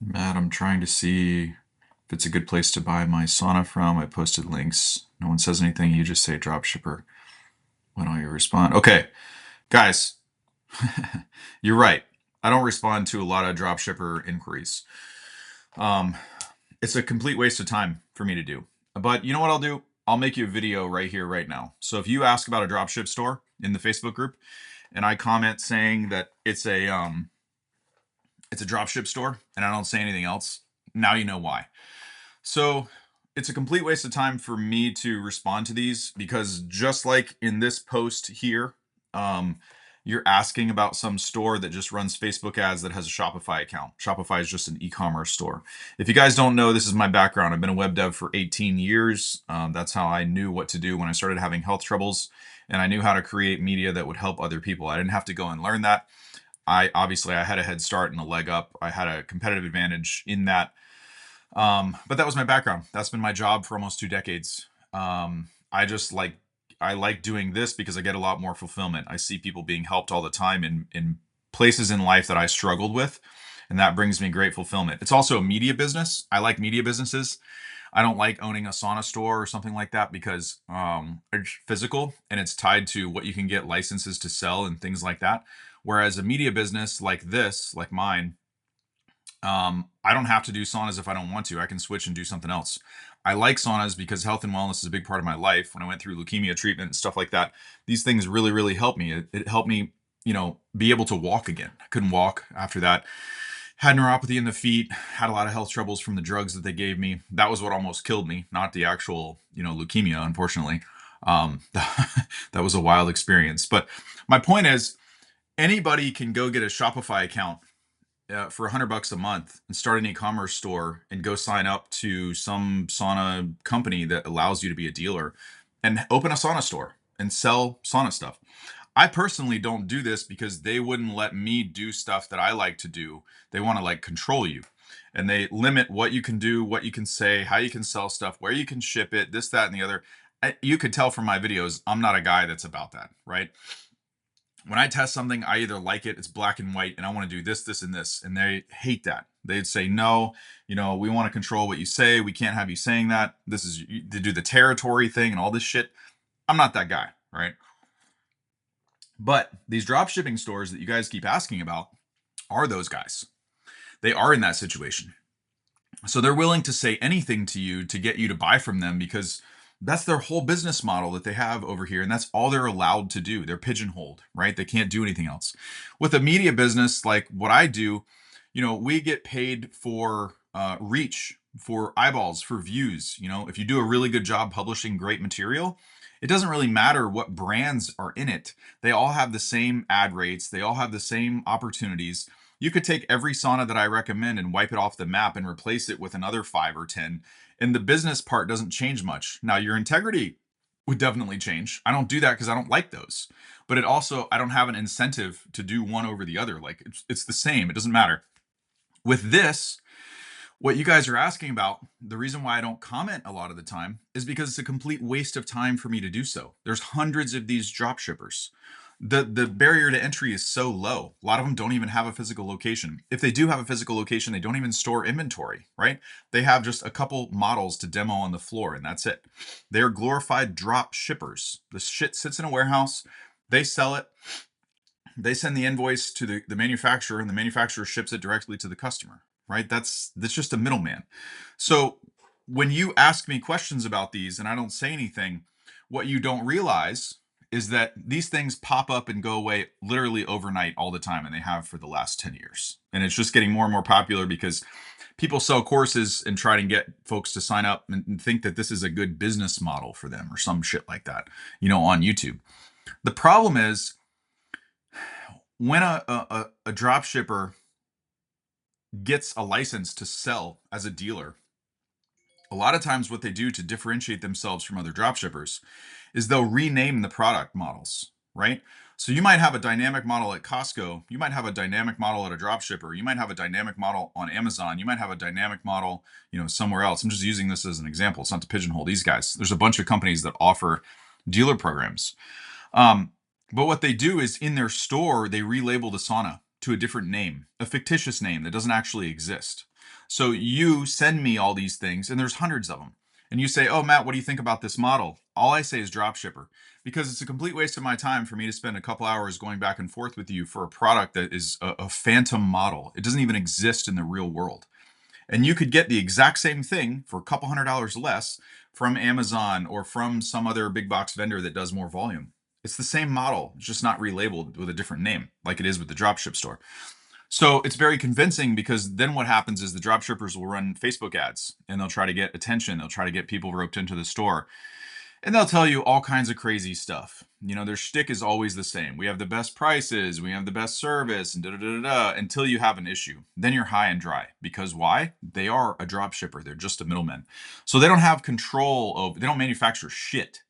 Matt, I'm trying to see if it's a good place to buy my sauna from. I posted links. No one says anything. You just say dropshipper. Why don't you respond? Okay, guys, you're right. I don't respond to a lot of dropshipper inquiries. Um, it's a complete waste of time for me to do. But you know what I'll do? I'll make you a video right here, right now. So if you ask about a dropship store in the Facebook group, and I comment saying that it's a dropship store, and I don't say anything else, now you know why. So it's a complete waste of time for me to respond to these because just like in this post here, um, you're asking about some store that just runs Facebook ads that has a Shopify account. Shopify is just an e-commerce store. If you guys don't know, this is my background. I've been a web dev for 18 years. That's how I knew what to do when I started having health troubles, and I knew how to create media that would help other people. I didn't have to go and learn that. I had a head start and a leg up. I had a competitive advantage in that, but that was my background. That's been my job for almost 2 decades. I just like I like doing this because I get a lot more fulfillment. I see people being helped all the time in places in life that I struggled with, and that brings me great fulfillment. It's also a media business. I like media businesses. I don't like owning a sauna store or something like that because it's physical and it's tied to what you can get licenses to sell and things like that. Whereas a media business like this, like mine, I don't have to do saunas if I don't want to. I can switch and do something else. I like saunas because health and wellness is a big part of my life. When I went through leukemia treatment and stuff like that, these things really, really helped me. It helped me, be able to walk again. I couldn't walk after that. Had neuropathy in the feet, had a lot of health troubles from the drugs that they gave me. That was what almost killed me, not the actual, leukemia, unfortunately. That was a wild experience. But my point is, anybody can go get a Shopify account for $100 a month and start an e-commerce store and go sign up to some sauna company that allows you to be a dealer and open a sauna store and sell sauna stuff. I personally don't do this because they wouldn't let me do stuff that I like to do. They want to like control you. And they limit what you can do, what you can say, how you can sell stuff, where you can ship it, this, that, and the other. You could tell from my videos, I'm not a guy that's about that, right? When I test something, I either like it, it's black and white, and I want to do this, this, and this. And they hate that. They'd say, no, we want to control what you say. We can't have you saying that. This is to do the territory thing and all this shit. I'm not that guy, right? But these drop shipping stores that you guys keep asking about are those guys. They are in that situation. So they're willing to say anything to you to get you to buy from them because that's their whole business model that they have over here. And that's all they're allowed to do. They're pigeonholed, right? They can't do anything else. With a media business like what I do, we get paid for reach, for eyeballs, for views. If you do a really good job publishing great material, it doesn't really matter what brands are in it. They all have the same ad rates, they all have the same opportunities. You could take every sauna that I recommend and wipe it off the map and replace it with another 5 or 10. And the business part doesn't change much. Now, your integrity would definitely change. I don't do that because I don't like those. But I don't have an incentive to do one over the other. Like it's the same. It doesn't matter. With this, what you guys are asking about, the reason why I don't comment a lot of the time is because it's a complete waste of time for me to do so. There's hundreds of these drop shippers. The barrier to entry is so low. A lot of them don't even have a physical location. If they do have a physical location, they don't even store inventory, right? They have just a couple models to demo on the floor and that's it. They're glorified drop shippers. The shit sits in a warehouse, they sell it, they send the invoice to the manufacturer, and the manufacturer ships it directly to the customer, right? That's just a middleman. So when you ask me questions about these and I don't say anything, what you don't realize is that these things pop up and go away literally overnight all the time, and they have for the last 10 years. And it's just getting more and more popular because people sell courses and try to get folks to sign up and think that this is a good business model for them or some shit like that, on YouTube. The problem is when a drop shipper gets a license to sell as a dealer, a lot of times what they do to differentiate themselves from other drop shippers is they'll rename the product models, right? So you might have a dynamic model at Costco, you might have a dynamic model at a drop shipper, you might have a dynamic model on Amazon, you might have a dynamic model, somewhere else. I'm just using this as an example. It's not to pigeonhole these guys. There's a bunch of companies that offer dealer programs. But what they do is in their store, they relabel the sauna to a different name, a fictitious name that doesn't actually exist. So you send me all these things, and there's hundreds of them. And you say, "Oh, Matt, what do you think about this model?" All I say is Dropshipper, because it's a complete waste of my time for me to spend a couple hours going back and forth with you for a product that is a phantom model. It doesn't even exist in the real world. And you could get the exact same thing for a couple $100 less from Amazon or from some other big box vendor that does more volume. It's the same model, it's just not relabeled with a different name, like it is with the dropship store. So it's very convincing, because then what happens is the dropshippers will run Facebook ads and they'll try to get attention. They'll try to get people roped into the store, and they'll tell you all kinds of crazy stuff. You know, their shtick is always the same. We have the best prices, we have the best service, and da da da da, until you have an issue. Then you're high and dry. Because why? They are a drop shipper. They're just a middleman. So they don't have control of, they don't manufacture shit,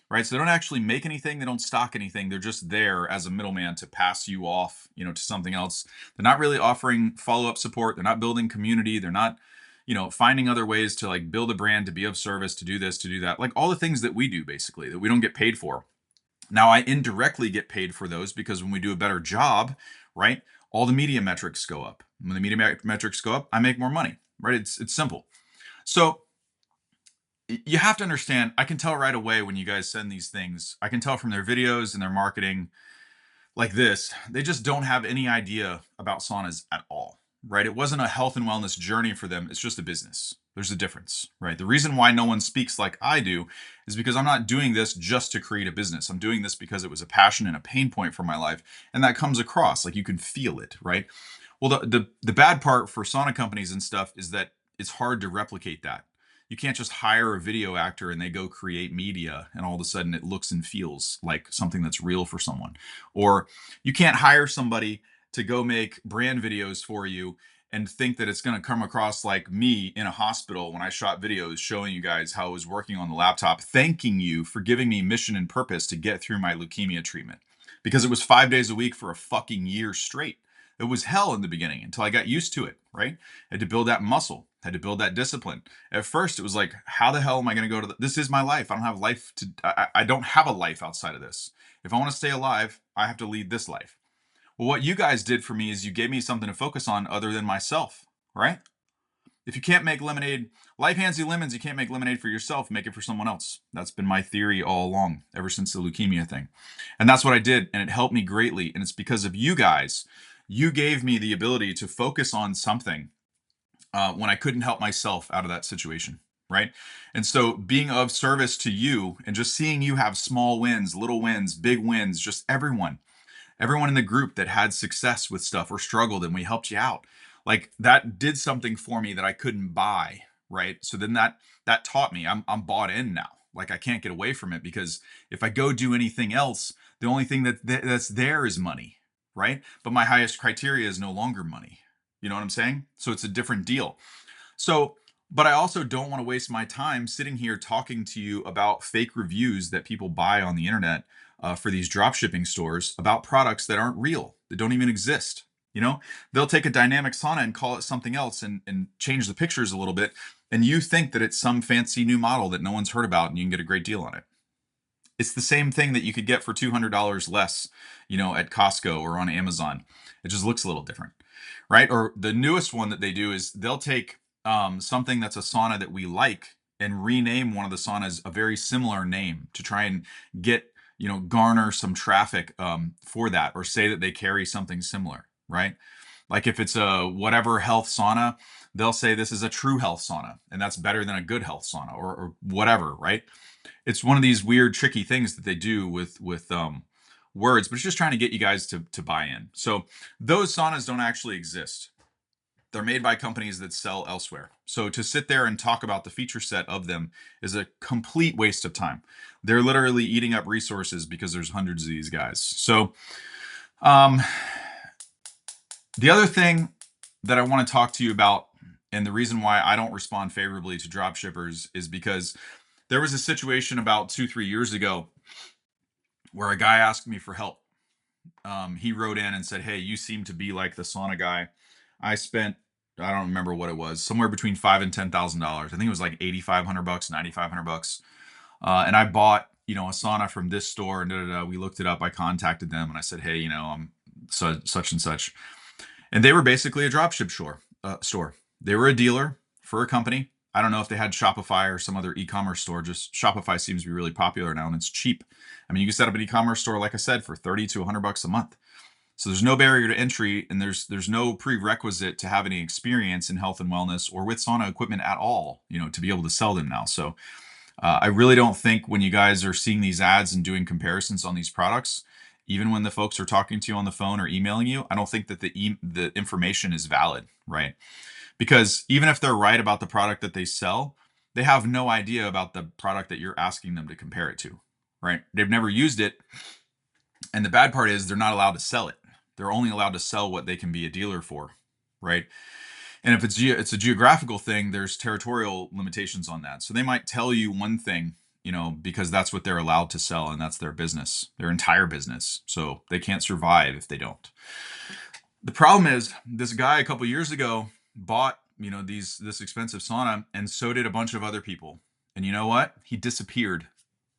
right? So they don't actually make anything. They don't stock anything. They're just there as a middleman to pass you off, to something else. They're not really offering follow-up support. They're not building community. They're not, finding other ways to like build a brand, to be of service, to do this, to do that. Like all the things that we do basically that we don't get paid for. Now I indirectly get paid for those, because when we do a better job, right, all the media metrics go up. When the media metrics go up, I make more money, right? It's simple. So you have to understand, I can tell right away when you guys send these things. I can tell from their videos and their marketing like this, they just don't have any idea about saunas at all, right? It wasn't a health and wellness journey for them. It's just a business. There's a difference, right? The reason why no one speaks like I do is because I'm not doing this just to create a business. I'm doing this because it was a passion and a pain point for my life. And that comes across, like you can feel it, right? Well, the bad part for sauna companies and stuff is that it's hard to replicate that. You can't just hire a video actor and they go create media and all of a sudden it looks and feels like something that's real for someone. Or you can't hire somebody to go make brand videos for you and think that it's going to come across like me in a hospital when I shot videos showing you guys how I was working on the laptop, thanking you for giving me mission and purpose to get through my leukemia treatment. Because it was 5 days a week for a fucking year straight. It was hell in the beginning until I got used to it, right? I had to build that muscle, had to build that discipline. At first, it was like, how the hell am I going to go to this is my life. I don't have life to, I don't have a life outside of this. If I want to stay alive, I have to lead this life. Well, what you guys did for me is you gave me something to focus on other than myself, right? If you can't make lemonade, life hands you lemons, you can't make lemonade for yourself, make it for someone else. That's been my theory all along, ever since the leukemia thing. And that's what I did, and it helped me greatly. And it's because of you guys. You gave me the ability to focus on something when I couldn't help myself out of that situation, right? And so being of service to you and just seeing you have small wins, little wins, big wins, just everyone in the group that had success with stuff or struggled and we helped you out, like that did something for me that I couldn't buy, right? So then that taught me I'm bought in now. Like I can't get away from it, because if I go do anything else, the only thing that's there is money, right? But my highest criteria is no longer money. You know what I'm saying? So it's a different deal. So, but I also don't want to waste my time sitting here talking to you about fake reviews that people buy on the internet for these drop shipping stores about products that aren't real, that don't even exist. They'll take a dynamic sauna and call it something else and change the pictures a little bit. And you think that it's some fancy new model that no one's heard about and you can get a great deal on it. It's the same thing that you could get for $200 less, at Costco or on Amazon. It just looks a little different, right? Or the newest one that they do is they'll take something that's a sauna that we like and rename one of the saunas a very similar name to try and get, garner some traffic for that, or say that they carry something similar, right? Like if it's a whatever health sauna, they'll say this is a true health sauna, and that's better than a good health sauna, or whatever, right? It's one of these weird, tricky things that they do with words, but it's just trying to get you guys to buy in. So those saunas don't actually exist. They're made by companies that sell elsewhere. So to sit there and talk about the feature set of them is a complete waste of time. They're literally eating up resources because there's hundreds of these guys. So the other thing that I want to talk to you about, and the reason why I don't respond favorably to dropshippers, is because there was a situation about 2-3 years ago where a guy asked me for help. He wrote in and said, "Hey, you seem to be like the sauna guy. I don't remember what it was, somewhere between $5,000 and $10,000. I think it was like $8,500, $9,500. And I bought, a sauna from this store, and we looked it up. I contacted them and I said, hey, I'm such and such. And they were basically a dropship store. They were a dealer for a company. I don't know if they had Shopify or some other e-commerce store. Just Shopify seems to be really popular now, and it's cheap. I mean, you can set up an e-commerce store, like I said, for 30 to 100 bucks a month. So there's no barrier to entry, and there's no prerequisite to have any experience in health and wellness or with sauna equipment at all, to be able to sell them now. So I really don't think when you guys are seeing these ads and doing comparisons on these products, even when the folks are talking to you on the phone or emailing you, I don't think that the information is valid, right? Because even if they're right about the product that they sell, they have no idea about the product that you're asking them to compare it to, right? They've never used it. And the bad part is they're not allowed to sell it. They're only allowed to sell what they can be a dealer for, right? And if it's a geographical thing, there's territorial limitations on that. So they might tell you one thing, because that's what they're allowed to sell and that's their business, their entire business. So they can't survive if they don't. The problem is this guy a couple years ago bought, this expensive sauna, and so did a bunch of other people. And you know what? He disappeared,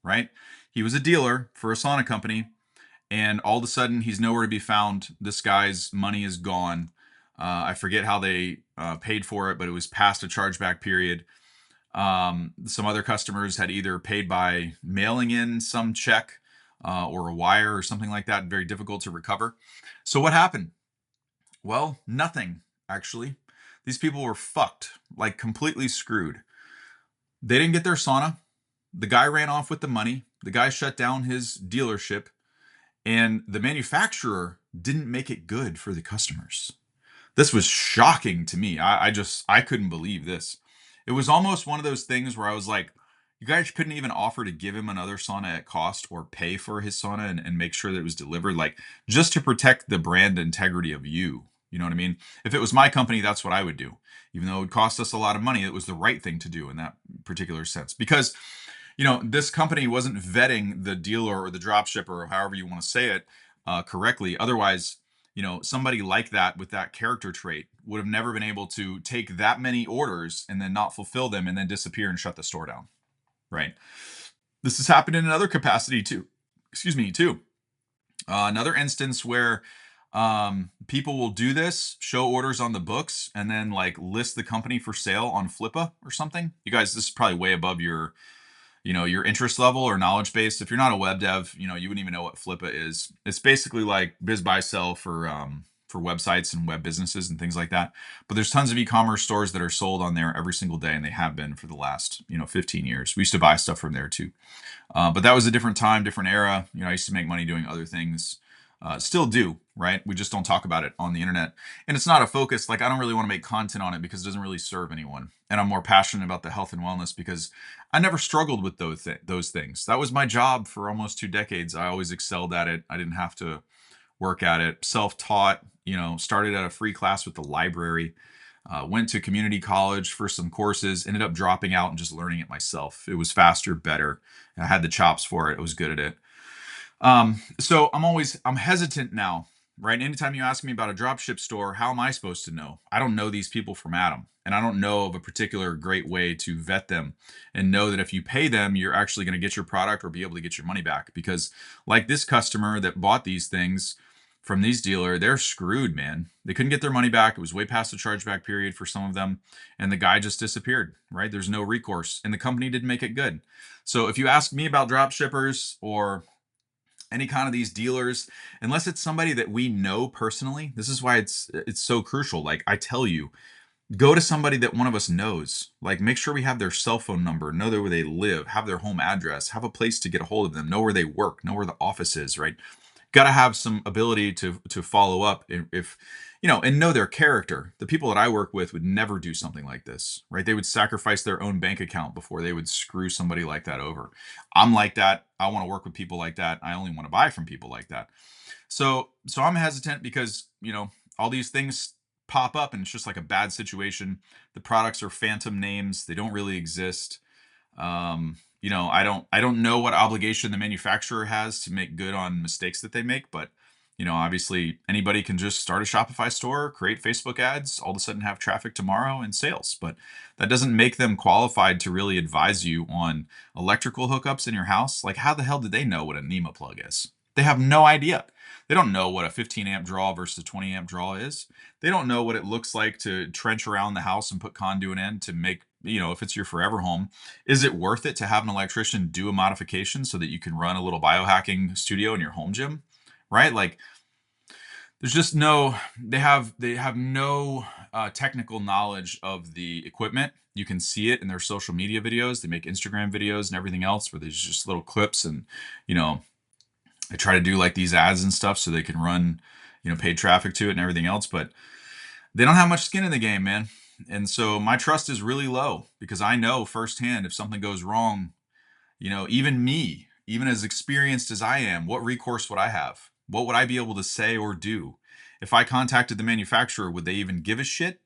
right? He was a dealer for a sauna company, and all of a sudden he's nowhere to be found. This guy's money is gone. I forget how they paid for it, but it was past a chargeback period. Some other customers had either paid by mailing in some check or a wire or something like that. Very difficult to recover. So what happened? Well, nothing, actually. These people were fucked, like completely screwed. They didn't get their sauna. The guy ran off with the money. The guy shut down his dealership, and the manufacturer didn't make it good for the customers. This was shocking to me. I couldn't believe this. It was almost one of those things where I was like, you guys couldn't even offer to give him another sauna at cost or pay for his sauna and make sure that it was delivered, like just to protect the brand integrity of you. You know what I mean? If it was my company, that's what I would do. Even though it would cost us a lot of money, it was the right thing to do in that particular sense. Because, this company wasn't vetting the dealer or the dropshipper or however you want to say it correctly. Otherwise, somebody like that with that character trait would have never been able to take that many orders and then not fulfill them and then disappear and shut the store down. Right. This has happened in another capacity too. Excuse me, too. Another instance where people will do this, show orders on the books, and then like list the company for sale on Flippa or something. You guys, this is probably way above your interest level or knowledge base. If you're not a web dev, you wouldn't even know what Flippa is. It's basically like biz buy sell for websites and web businesses and things like that. But there's tons of e-commerce stores that are sold on there every single day, and they have been for the last 15 years. We used to buy stuff from there too, but that was a different time, different era. I used to make money doing other things. Still do, right? We just don't talk about it on the internet, and it's not a focus. Like I don't really want to make content on it because it doesn't really serve anyone. And I'm more passionate about the health and wellness because I never struggled with those things. That was my job for almost 2 decades. I always excelled at it. I didn't have to work at it. Self-taught. Started at a free class with the library. Went to community college for some courses. Ended up dropping out and just learning it myself. It was faster, better. I had the chops for it. I was good at it. So I'm hesitant now, right? Anytime you ask me about a dropship store, how am I supposed to know? I don't know these people from Adam, and I don't know of a particular great way to vet them and know that if you pay them, you're actually going to get your product or be able to get your money back. Because like this customer that bought these things from these dealer, they're screwed, man. They couldn't get their money back. It was way past the chargeback period for some of them, and the guy just disappeared, right? There's no recourse, and the company didn't make it good. So if you ask me about dropshippers or any kind of these dealers, unless it's somebody that we know personally, this is why it's so crucial. Like I tell you, go to somebody that one of us knows. Like make sure we have their cell phone number, know where they live, have their home address, have a place to get a hold of them, know where they work, know where the office is, right? Got to have some ability to follow up if and know their character. The people that I work with would never do something like this, right? They would sacrifice their own bank account before they would screw somebody like that over. I'm like that. I want to work with people like that. I only want to buy from people like that. So I'm hesitant because all these things pop up and it's just like a bad situation. The products are phantom names. They don't really exist. I don't know what obligation the manufacturer has to make good on mistakes that they make, but obviously anybody can just start a Shopify store, create Facebook ads, all of a sudden have traffic tomorrow and sales. But that doesn't make them qualified to really advise you on electrical hookups in your house. Like how the hell did they know what a NEMA plug is? They have no idea. They don't know what a 15 amp draw versus a 20 amp draw is. They don't know what it looks like to trench around the house and put conduit in to make, if it's your forever home, is it worth it to have an electrician do a modification so that you can run a little biohacking studio in your home gym? Right? Like, there's just no, they have no technical knowledge of the equipment. You can see it in their social media videos. They make Instagram videos and everything else where there's just little clips, and you know I try to do like these ads and stuff so they can run, paid traffic to it and everything else, but they don't have much skin in the game, man. And so my trust is really low because I know firsthand if something goes wrong, even me, even as experienced as I am, what recourse would I have? What would I be able to say or do? If I contacted the manufacturer, would they even give a shit?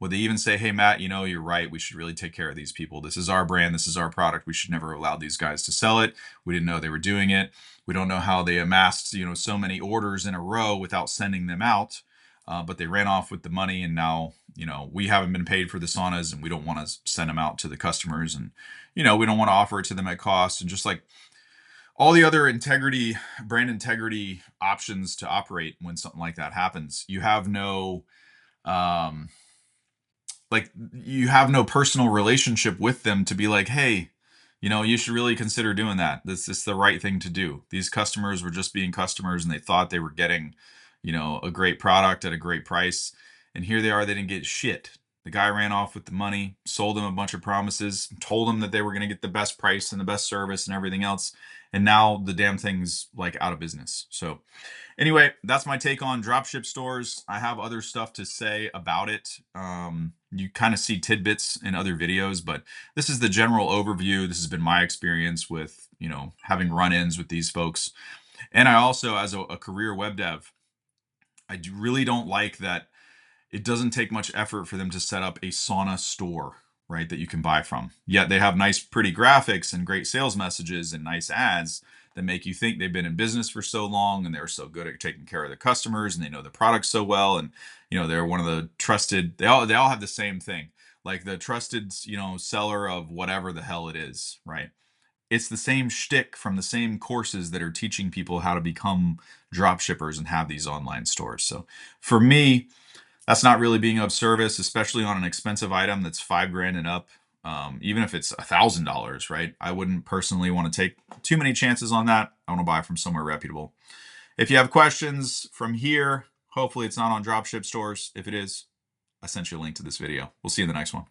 Would they even say, hey, Matt, you're right. We should really take care of these people. This is our brand. This is our product. We should never allow these guys to sell it. We didn't know they were doing it. We don't know how they amassed, so many orders in a row without sending them out. But they ran off with the money, and now, we haven't been paid for the saunas, and we don't want to send them out to the customers. And, we don't want to offer it to them at cost. And just like all the other brand integrity options to operate when something like that happens, you have no, um, you have no personal relationship with them to be like, hey, you should really consider doing that. This is the right thing to do. These customers were just being customers and they thought they were getting, a great product at a great price. And here they are, they didn't get shit. The guy ran off with the money, sold them a bunch of promises, told them that they were going to get the best price and the best service and everything else. And now the damn thing's like out of business. So anyway, that's my take on dropship stores. I have other stuff to say about it. You kind of see tidbits in other videos, but this is the general overview. This has been my experience with, having run-ins with these folks. And I also, as a career web dev, really don't like that it doesn't take much effort for them to set up a sauna store, right, that you can buy from. Yet they have nice, pretty graphics and great sales messages and nice ads that make you think they've been in business for so long and they're so good at taking care of their customers and they know the product so well. And, they're one of the trusted, they all have the same thing, like the trusted, seller of whatever the hell it is, right? It's the same shtick from the same courses that are teaching people how to become drop shippers and have these online stores. So for me, that's not really being of service, especially on an expensive item that's $5,000 and up. Even if it's $1,000, right? I wouldn't personally want to take too many chances on that. I want to buy from somewhere reputable. If you have questions from here, hopefully it's not on dropship stores. If it is, I sent you a link to this video. We'll see you in the next one.